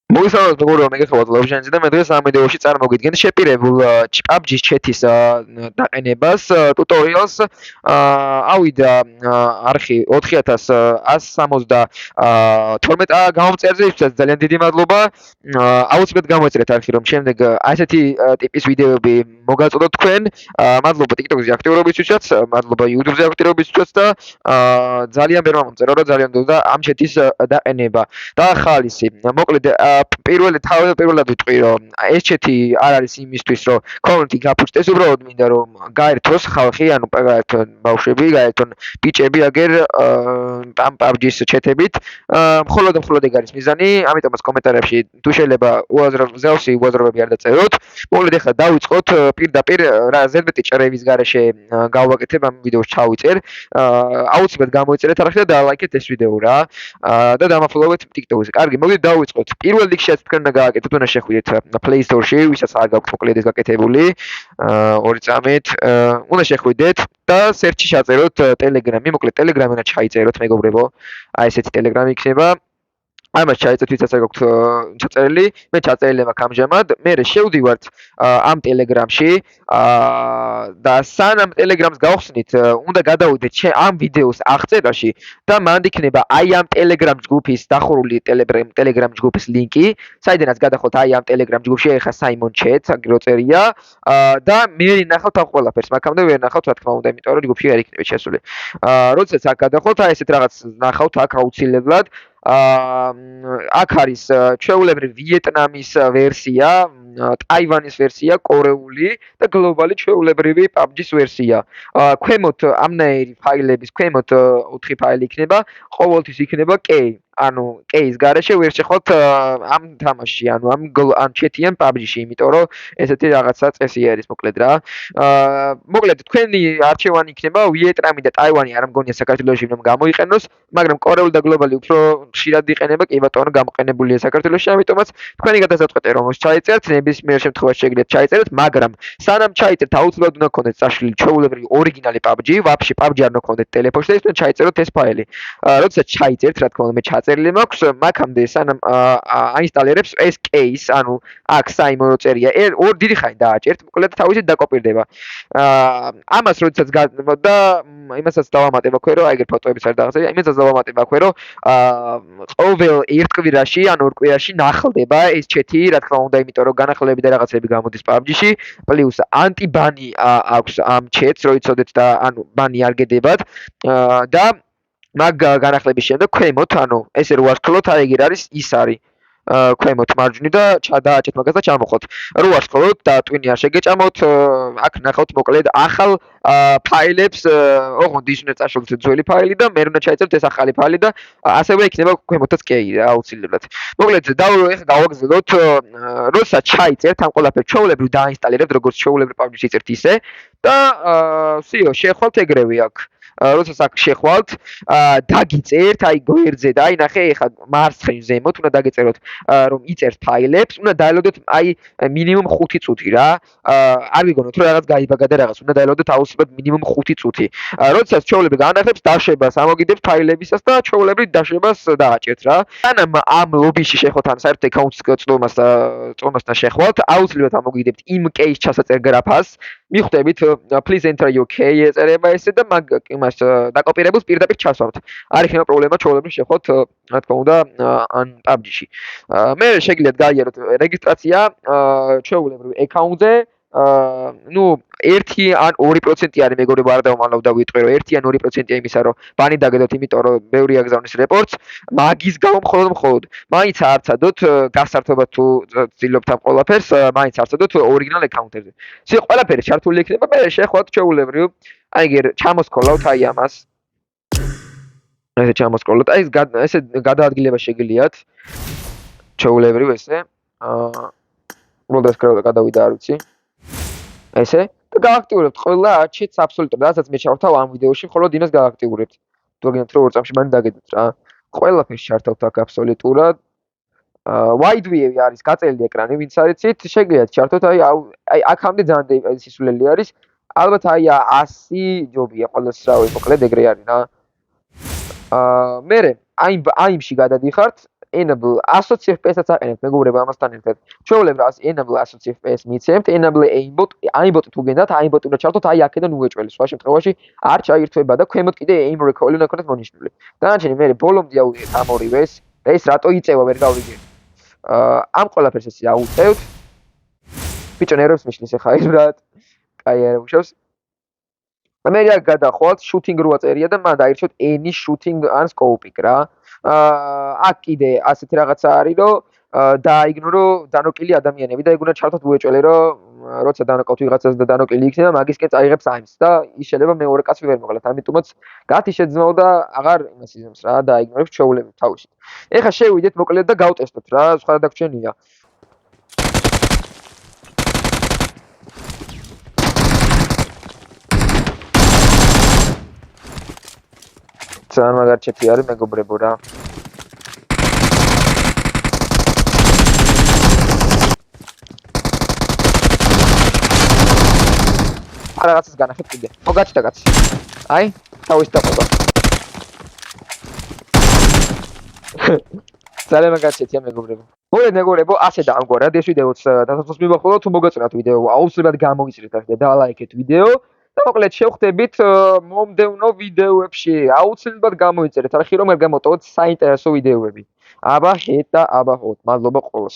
მოგესალმებით მეგობრებო, მე გეხმართ ლოვჟანიძე და მე დღეს ამ ვიდეოში წარმოგიდგენ შეპირებულ PUBG-ს ჩეთის დაყენებას, ტუტორიალს. ავიდა არხი 4172 გამომწერზე, ისაც ძალიან დიდი მადლობა. აუცილებლად გამოიწერეთ არხი, რომ შემდეგ ასეთი ტიპის ვიდეოები მოგაწოდოთ თქვენ. მადლობა TikTok-ზე აქტიურობისთვისაც, მადლობა YouTube-ზე აქტიურობისთვისაც და ძალიან ბევრი მომწერა რა ძალიან მდოდა ამ ჩეთის დაყენება. და ხალისი. მოკლედ თავდაპირველად ვიტყვი რომ ეს ჩეთი არ არის იმისთვის რომ community გაფუჭდეს, უბრალოდ მინდა რომ გაერთოს ხალხი, ანუ გაერთონ ბავშვები, გაერთონ ბიჭები აგერ ამ PUBG-ის ჩეთებით. მხოლოდ ეგ არის მიზანი, ამიტომაც კომენტარებში თუ შეიძლება უაზრობები არ დაწეროთ. მოკლედ ახლა დავიწყოთ პირდაპირ რა ზედმეტი ჭრევის გარეშე გავაკეთებ ამ ვიდეოს ჩავიწერ. აუცილებლად გამოიწერეთ არხი და ლაიქეთ ეს ვიდეო რა. და დამაფოლოვეთ TikTok-ზე. კარგი, მოგდით დავიწყოთ. პირველ რიგში თქვენ უნდა გააკეთოთ, უნდა შეხვიდეთ Play Store-ში, ვისაც არ გაქვთ მოკლედ ეს გაკეთებული. ორი წამით უნდა შეხვიდეთ და search-ში ჩაწეროთ Telegram-ი, მოკლედ Telegram-ი უნდა ჩაიწეროთ, მეგობრებო. აი ესეთი Telegram-ი იქნება. ამას ჩაიწერთ, ვისაც არ გაქვთ ჩაწერილი, მე ჩაწერილი მაქვს ამჟამად. მე შევდივართ ამ Telegram-ში და სანამ Telegram-ს გავხსნით, უნდა გადავიდეთ ამ ვიდეოს აღწერაში და მანდ იქნება აი ამ Telegram ჯგუფის დახურული Telegram ჯგუფის ლინკი, საიდანაც გადახოთ აი ამ Telegram ჯგუფში, ეხა Simon Chat, აგრო წერია და მე ნახავთ ამ ყველაფერს, მაგამდე ვერ ნახავთ, რა თქმა უნდა, იმიტომ რომ ჯგუფში არ იქნება შესული. როდესაც აქ გადახოთ, აი ესეთ რაღაც ნახავთ აქ აუცილებლად. აქ არის ჩვეულებრივ ვიეტნამის ვერსია, ტაივანის ვერსია, კორეული და გლობალი ჩვეულებრივი PUBG-ის ვერსია. ქვემოთ ამნაირი ფაილების, ქვემოთ 4 ფაილი იქნება, ყოველთვის იქნება K. ანუ K-ის გარეშე ვერ შეხვალთ ამ თამაშში, ანუ ამ ჩეთიან PUBG-ში, იმიტომ რომ ესეთი რაღაცა წესი არის მოკლედ რა. მოკლედ თქვენი არჩევანი იქნება ვიეტნამი და ტაივანი, არ მგონია საქართველოში რომ გამოიყენოს, მაგრამ კორეული და გლობალი უფრო ხშირად იყენება, კი ბატონო, გამოყენებულია საქართველოში, ამიტომაც თქვენი გადასაწყვეტი რომ ჩაიწერთ, ნებისმიერ შემთხვევაში შეგიძლიათ ჩაიწეროთ, მაგრამ სანამ ჩაიწერთ, აუცილებლად უნდა გქონდეთ წაშლილი ჩვეულებრივი ორიგინალი PUBG, ვაფშე PUBG არ უნდა გქონდეთ ტელეფონში და ის უნდა ჩაიწეროთ ეს ფაილი. როდესაც ჩაიწერთ, რა თქმა უნდა, მე ჩაწერილი მაქვს, მაგამდე სანამ აინსტალერებს ეს case, ანუ აქ Simon წერია, ორ დიდი ხანი დააჭერთ, მოკლედ თავისით დაკოპირდება. ამას როდესაც და იმასაც დავამატებ აქვე, რომ აი ეგრე ფოტოებიც არ დაღწევია, იმასაც დავამატებ აქვე, რომ ყოველ ერთ კვირაში ან ორ კვირაში ნახლდება ეს ჩეთი, რა თქმა უნდა, იმიტომ რომ განახლებები და რაღაცები გამოდის PUBG-ში, პლუს ანტიბანი აქვს ამ ჩეთს, რო იცოდეთ და ანუ ბანი არ გედებათ და მაგ განახლების შემდეგ ქვემოთ, ანუ ესე რო ვარსკვლოთ, აი ეგ არის ის არის ქვემოთ მარჯვნივ და დააჭერთ მაგას და ჩამოხოთ. რო ვარსკვლოთ და ტვინი არ შეგეჭამოთ, აქ ნახავთ მოკლედ ახალ ფაილებს, ოღონდ ის უნდა წაშლოთ ძველი ფაილი და მე უნდა ჩაიწეროთ ეს ახალი ფაილი და ასევე იქნება ქვემოთაც K აუცილებლად. მოკლედ ეხლა გავაგრძელოთ, როდესაც ჩაიწერთ ამ ყველაფერს ჩვეულებრივ დაინსტალირებთ, როგორც ჩვეულებრივ PUBG-ში იწერთ ისე და სიო, შეხვალთ ეგრევე აქ. როდესაც აქ შეხვალთ, დაგიწერთ, აი გვერდზე და აი ნახე, ეხლა მარცხნივ ზემოთ უნდა დაგეწეროთ, რომ იწერთ ფაილებს, უნდა დაელოდოთ აი მინიმუმ 5 წუთი რა. არ გიგონოთ რომ რაღაც გაიბაგა და რაღაც, უნდა დაელოდოთ აუცილებლად მინიმუმ 5 წუთი. როდესაც ჩვეულებრივ განახებს დაშვებას ამოგიდებთ ფაილებისას და ჩვეულებრივ დაშვებას დააჭერთ რა. სანამ ამ ლობიში შეხოთ, ან საერთოდ აკაუნტის წონასთან შეხვალთ, აუცილებლად ამოგიდებთ იმ case ჩასაწერ გრაფას. მიხვდებით please enter your K ეწერება ესე და მაგ იმას დაკოპირებულს პირდაპირ ჩასვამთ. არ იქნება პრობლემა ჩვეულებრივ შეხოთ, რა თქმა უნდა, ან PUBG-ში. მე შეგიძლიათ გაიაროთ რეგისტრაცია ჩვეულებრივ აკაუნტზე. ნუ 1 ან 2% არის მეგობრებო, არ დავმალავ და ვიტყვი რომ 1 ან 2% იმისა რომ ბანი დაგედოთ, იმიტომ რომ ბევრი აგზავნის რეპორტს, მაგის გამო მხოლოდ მაინც არცადოთ გასართობად თუ ცდილობთ ამ ყველაფერს, მაინც არცადოთ ორიგინალ აკაუნტებზე. სი ყველაფერი ჩართული იქნება, მე შეხვალთ ჩვეულებრივ, აი ეგ ჩამოსკოლავთ აი ამას. ესე ჩამოსკოლოთ, აი ესე გადაადგილება შეგიძლიათ ჩვეულებრივ ესე. უბრალოდ გადავიდა, არ ვიცი. ესე და გააქტიურებთ ყველა ჩეთს აბსოლუტურად, რასაც მე ჩავრთავ ამ ვიდეოში, მხოლოდ იმას გააქტიურებთ. თუ გინდათ რომ ორ წამში მან დაგედოთ რა. ყველაფერს ჩართავთ აქ აბსოლუტურად. wide view არის გაწელილი ეკრანი, ვინც არიცით, შეგიძლიათ ჩართოთ, აი აქამდე ძალიან სისულელი არის. ალბათ აი 100 ჯობია ყოველს რავი, მოკლედ ეგრე არის რა. მერე აიმში გადადიხართ enable associate FPS-ს აყენებთ მეგობრებო ამასთან ერთად. ჩვეულებრივ enable associate FPS მიცემთ, enable aimbot, aimbot თუ გენდათ, aimbot უნდა ჩართოთ აი აქედან უეჭველი. სხვა შემთხვევაში არ ჩაირთვება და ქვემოთ კიდე aim recoil უნდა ქონდეს მონიშნული. დანარჩენი მე ბოლომდე ავიღეთ ამ ორივეს და ეს რატო იწევა ვერ გავიგე. ამ ყველაფერს ესე აუწევთ. ბიჭო ნერვებს მიშლის ახლა ეს ბრატ. კაი არა უშავს. მე რა გადახვალთ shooting როა წერია და მან დაირჩიოთ any shooting ან scoping რა. აქ კიდე ასეთი რაღაცა არის რომ დააიგნორო დანოკლი ადამიანები და ეგ უნდა ჩართოთ უეჭველი რომ როცა დანოკლავთ ვიღაცას და დანოკლი იქნება მაგისკენ წაიღებს აიმს და ის შეიძლება მეორე კაცი ვერ მოგლათ ამიტომაც გათი შეძმაო და აღარ იმას იზამს რა დააიგნორებს ჩვეულებრივ თავისით. ეხლა შევიდეთ მოკლედ და გავტესტოთ რა სხვა დაგვრჩენია. ძალიან მაგარჩეთი არის მეგობრებო რა. რაღაცას განახეთ კიდე. მოგაჩნდა კაცი. აი, თავის დაყვება. ძალიან მაგარჩეთია მეგობრებო. მოგეთ მეგობრებო, ასე და ამგვარად ეს ვიდეოც დასასრულს მივახვილოთ, თუ მოგეწონათ ვიდეო, აუცილებლად გამოიწირეთ და დალაიქეთ ვიდეო. და მოკლედ შევხვდებით მომდევნო ვიდეოებში. აუცილებლად გამოიწერეთ, არხი რომ არ გამოტოვოთ საინტერესო ვიდეოები. აბა ჰეთ და აბა ჰოთ. მადლობა ყველას.